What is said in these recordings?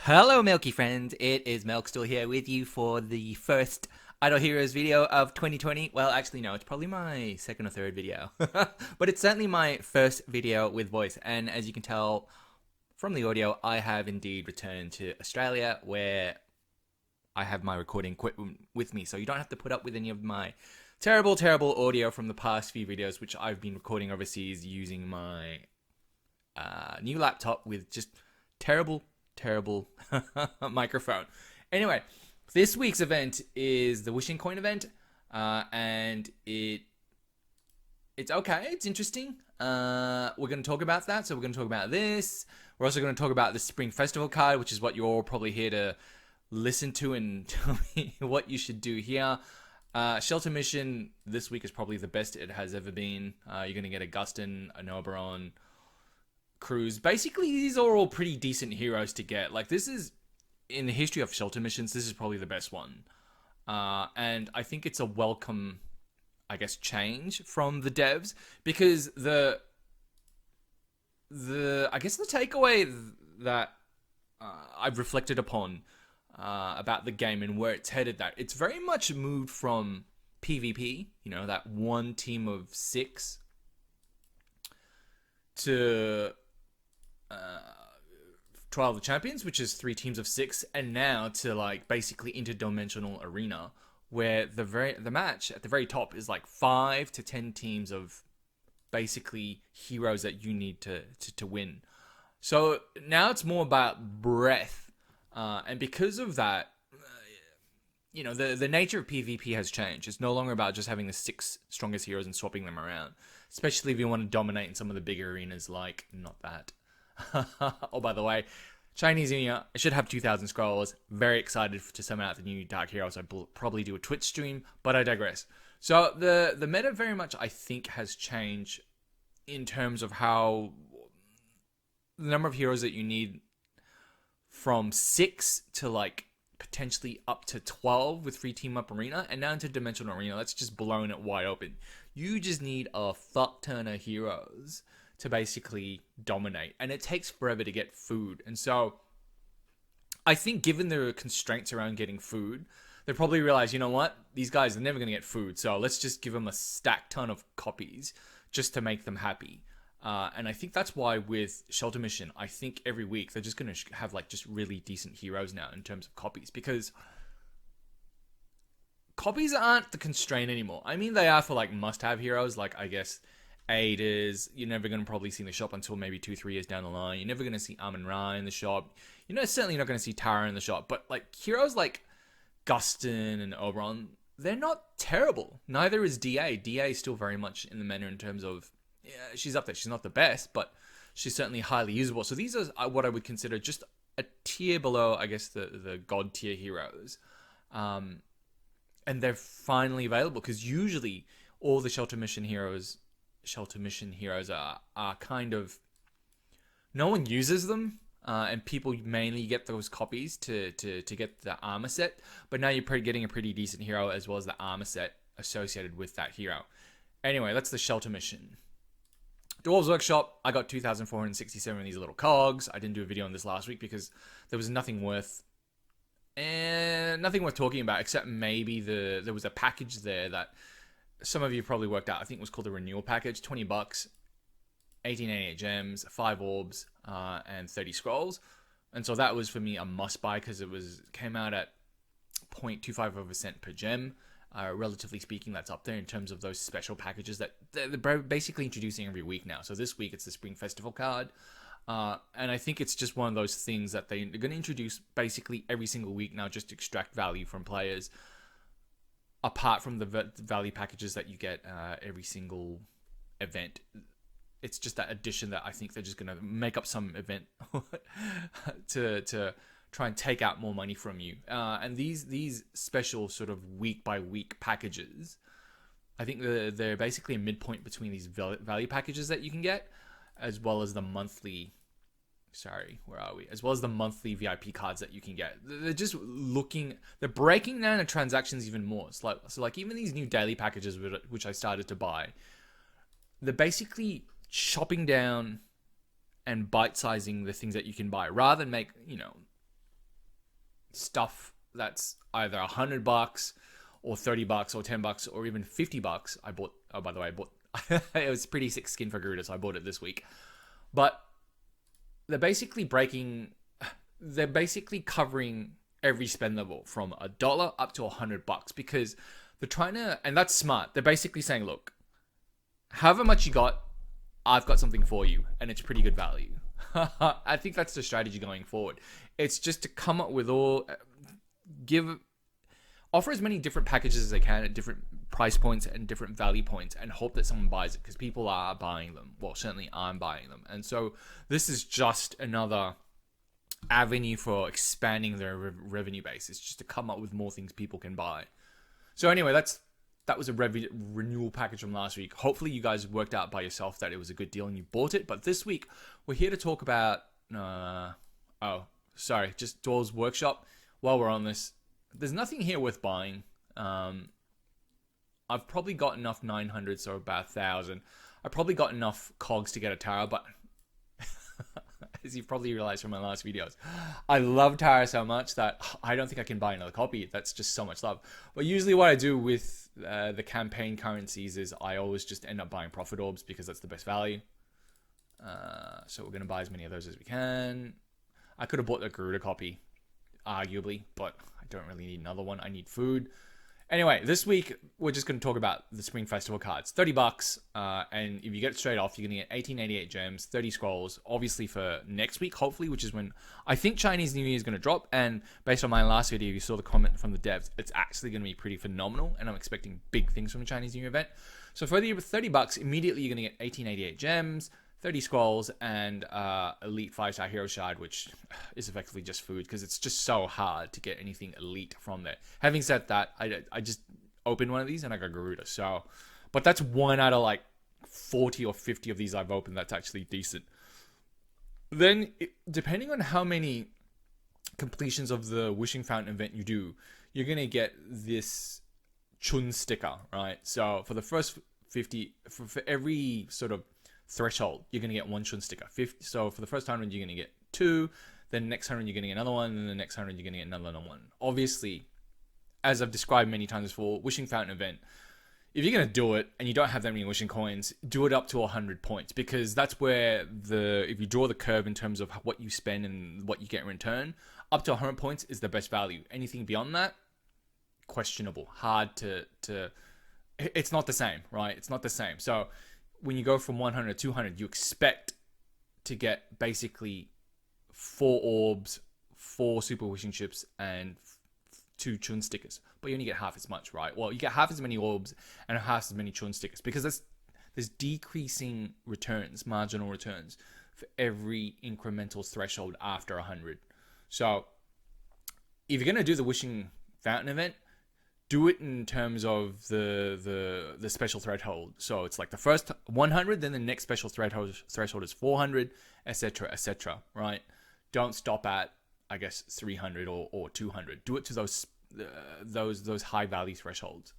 Hello, Milky friends. It is Milk still here with you for the first Idol Heroes video of 2020. Well, actually, no, it's probably my second or third video, but it's certainly my first video with voice. And as you can tell from the audio, I have indeed returned to Australia where I have my recording equipment with me, so you don't have to put up with any of my terrible audio from the past few videos, which I've been recording overseas using my new laptop with just terrible microphone. Anyway, this week's event is the Wishing Coin event, and it's okay. It's interesting. We're going to talk about that. So we're going to talk about this. We're also going to talk about the Spring Festival card, which is what you're all probably here to listen to and tell me what you should do here. Shelter Mission this week is probably the best it has ever been. You're going to get Augustin, an Oberon, Cruz. Basically, these are all pretty decent heroes to get. Like, this is, in the history of Shelter Missions, this is probably the best one. And I think it's a welcome, I guess, change from the devs, because the I guess the takeaway that I've reflected upon about the game and where it's headed, that it's very much moved from PvP, you know, that one team of 6, to Trial of the Champions, which is 3 teams of 6, and now to like basically interdimensional arena, where the match at the very top is like 5 to 10 teams of basically heroes that you need to win. So now it's more about breadth, and because of that, you know, the nature of PvP has changed. It's no longer about just having the 6 strongest heroes and swapping them around, especially if you want to dominate in some of the bigger arenas, like not that. Oh, by the way, Chinese New Year, I should have 2,000 scrolls. Very excited to summon out the new Dark Heroes. I'll probably do a Twitch stream, but I digress. So the meta very much, I think, has changed in terms of how the number of heroes that you need, from 6 to like potentially up to 12 with free team up arena, and now into dimensional arena. That's just blowing it wide open. You just need a fuck ton of heroes to basically dominate, and it takes forever to get food. And so I think, given the constraints around getting food, they probably realize, you know what, these guys are never going to get food, so let's just give them a stack ton of copies just to make them happy. And I think that's why with Shelter Mission, I think every week they're just going to have like just really decent heroes now in terms of copies, because copies aren't the constraint anymore. I mean, they are for like must-have heroes, like I guess Aiders. You're never going to probably see in the shop until maybe 2-3 years down the line. You're never going to see Amun-Ra in the shop. You're not, certainly not going to see Tara in the shop. But like heroes like Gustin and Oberon, they're not terrible. Neither is DA. DA is still very much in the meta in terms of, yeah, she's up there. She's not the best, but she's certainly highly usable. So these are what I would consider just a tier below, I guess, the god tier heroes. And they're finally available, because usually all the Shelter Mission heroes are kind of, no one uses them, and people mainly get those copies to get the armor set. But now you're getting a pretty decent hero as well as the armor set associated with that hero. Anyway, that's the Shelter Mission. Dwarves Workshop, I got 2,467 of these little cogs. I didn't do a video on this last week because there was nothing worth talking about, except maybe there was a package there that some of you probably worked out. I think it was called the renewal package. $20, 1888 gems, 5 orbs, and 30 scrolls. And so that was for me a must buy, because it came out at 0.25 of a cent per gem. Relatively speaking, that's up there in terms of those special packages that they're basically introducing every week now. So this week it's the Spring Festival card. And I think it's just one of those things that they're going to introduce basically every single week now, just to extract value from players, apart from the value packages that you get every single event. It's just that addition that I think they're just going to make up some event to try and take out more money from you. And these special sort of week by week packages, I think they're basically a midpoint between these value packages that you can get, as well as the monthly. As well as the monthly VIP cards that you can get. They're breaking down the transactions even more. So like even these new daily packages, which I started to buy, they're basically chopping down and bite-sizing the things that you can buy, rather than make, stuff that's either $100 or $30 or $10 or even $50. I bought. Oh, by the way, I bought. It was pretty sick skin for Garuda, so I bought it this week. But they're basically breaking. They're basically covering every spend level from $1 up to $100 because they're trying to, and that's smart. They're basically saying, look, however much you got, I've got something for you, and it's pretty good value. I think that's the strategy going forward. It's just to come up with offer as many different packages as they can at different price points and different value points, and hope that someone buys it because people are buying them. Well, certainly I'm buying them, and so this is just another avenue for expanding their revenue base. It's just to come up with more things people can buy. So anyway, that was a renewal package from last week. Hopefully you guys worked out by yourself that it was a good deal and you bought it. But this week we're here to talk about just Doors Workshop. While we're on this, there's nothing here worth buying. I've probably got enough 900, so about 1,000. I probably got enough cogs to get a Tara, but as you've probably realized from my last videos, I love Tara so much that I don't think I can buy another copy. That's just so much love. But usually what I do with the campaign currencies is I always just end up buying Prophet Orbs because that's the best value. So we're going to buy as many of those as we can. I could have bought the Garuda copy, arguably, but I don't really need another one. I need food. Anyway, this week, we're just going to talk about the Spring Festival cards. $30, and if you get it straight off, you're going to get 1888 gems, 30 scrolls, obviously for next week, hopefully, which is when I think Chinese New Year is going to drop, and based on my last video, you saw the comment from the devs, it's actually going to be pretty phenomenal, and I'm expecting big things from the Chinese New Year event. So for the $30, immediately you're going to get 1888 gems, 30 scrolls, and elite 5-star hero shard, which is effectively just food because it's just so hard to get anything elite from there. Having said that, I just opened one of these and I got Garuda. So, but that's one out of like 40 or 50 of these I've opened that's actually decent. Then, depending on how many completions of the Wishing Fountain event you do, you're going to get this Chun sticker, right? So for the first 50, for every sort of threshold, you're going to get one Chun sticker. So for the first 100, you're going to get 2. Then the next 100, you're going to get another one. And then the next 100, you're going to get another one. Obviously, as I've described many times before, Wishing Fountain event, if you're going to do it and you don't have that many wishing coins, do it up to 100 points because that's where if you draw the curve in terms of what you spend and what you get in return, up to 100 points is the best value. Anything beyond that, questionable, hard to it's not the same, right? It's not the same. So when you go from 100 to 200, you expect to get basically 4 orbs, 4 super wishing chips, and 2 Chun stickers. But you only get half as much, right? Well, you get half as many orbs and half as many Chun stickers because there's decreasing returns, marginal returns, for every incremental threshold after 100. So if you're going to do the Wishing Fountain event, do it in terms of the special threshold. So it's like the first 100, then the next special threshold is 400, etc., right? Don't stop at, I guess, 300 or 200. Do it to those high value thresholds.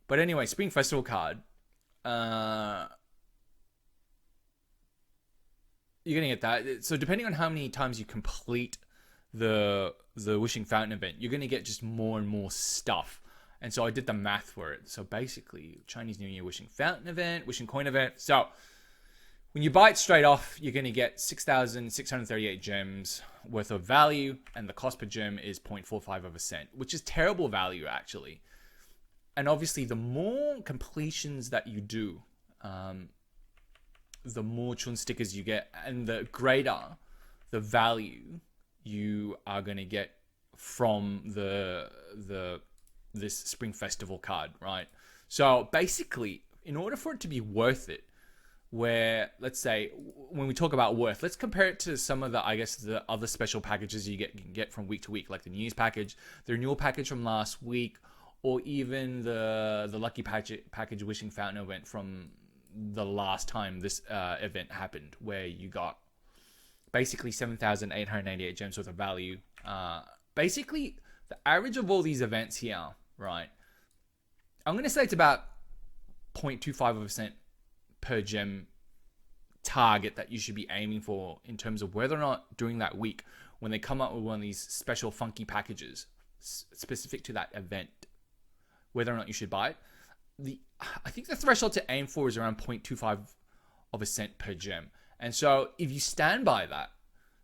But anyway, Spring Festival card. You're gonna get that. So depending on how many times you complete the Wishing Fountain event, you're gonna get just more and more stuff. And so I did the math for it. So basically, Chinese New Year Wishing Fountain event, Wishing Coin event. So when you buy it straight off, you're gonna get 6,638 gems worth of value, and the cost per gem is 0.45 of a cent, which is terrible value actually. And obviously, the more completions that you do, the more Chun stickers you get, and the greater the value you are going to get from this Spring Festival card, right? So basically, in order for it to be worth it, where, let's say, when we talk about worth, let's compare it to some of the, I guess, the other special packages you can get from week to week, like the New Year's package, the renewal package from last week, or even the lucky package Wishing Fountain event from the last time this event happened, where you got basically 7,888 gems worth of value. Basically, the average of all these events here, right? I'm going to say it's about 0.25% per gem target that you should be aiming for in terms of whether or not during that week when they come up with one of these special funky packages specific to that event, whether or not you should buy it. I think the threshold to aim for is around 0.25 of a cent per gem. And so if you stand by that,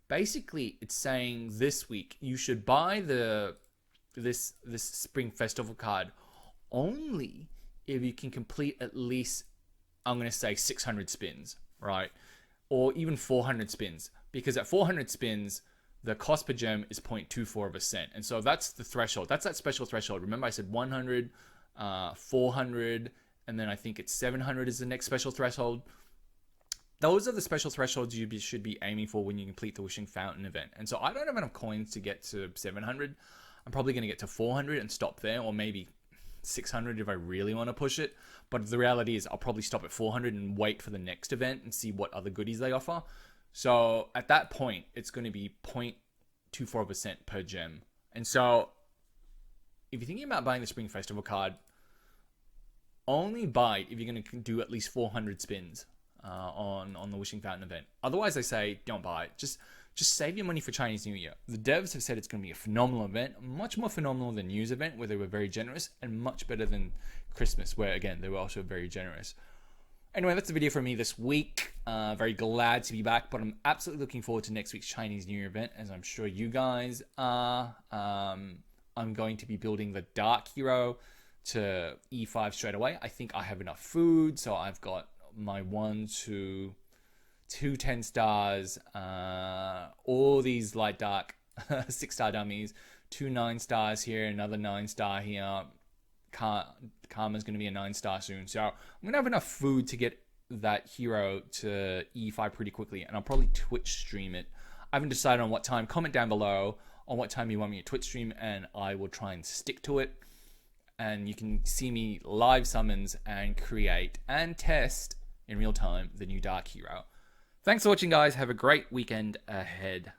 basically it's saying this week you should buy this Spring Festival card only if you can complete at least, I'm going to say 600 spins, right? Or even 400 spins, because at 400 spins, the cost per gem is 0.24 of a cent. And so that's the threshold. That's that special threshold. Remember I said 100, 400, and then I think it's 700 is the next special threshold. Those are the special thresholds you should be aiming for when you complete the Wishing Fountain event. And so I don't have enough coins to get to 700. I'm probably going to get to 400 and stop there, or maybe 600 if I really want to push it. But the reality is I'll probably stop at 400 and wait for the next event and see what other goodies they offer. So at that point, it's going to be 0.24 of a cent per gem. And so if you're thinking about buying the Spring Festival card, only buy it if you're going to do at least 400 spins on the Wishing Fountain event. Otherwise, I say don't buy it. Just save your money for Chinese New Year. The devs have said it's going to be a phenomenal event, much more phenomenal than New's event, where they were very generous, and much better than Christmas, where again they were also very generous. Anyway, that's the video for me this week. Very glad to be back, but I'm absolutely looking forward to next week's Chinese New Year event, as I'm sure you guys are. I'm going to be building the Dark Hero to E5 straight away. I think I have enough food, so I've got my 1 to 2 10 stars, all these light dark 6-star dummies, 2 9-stars here, another 9-star here. Karma's going to be a 9-star soon, so I'm going to have enough food to get that hero to E5 pretty quickly, and I'll probably Twitch stream it. I haven't decided on what time. Comment down below on what time you want me to Twitch stream, and I will try and stick to it. And you can see me live summons and create and test in real time the new Dark Hero. Thanks for watching, guys. Have a great weekend ahead.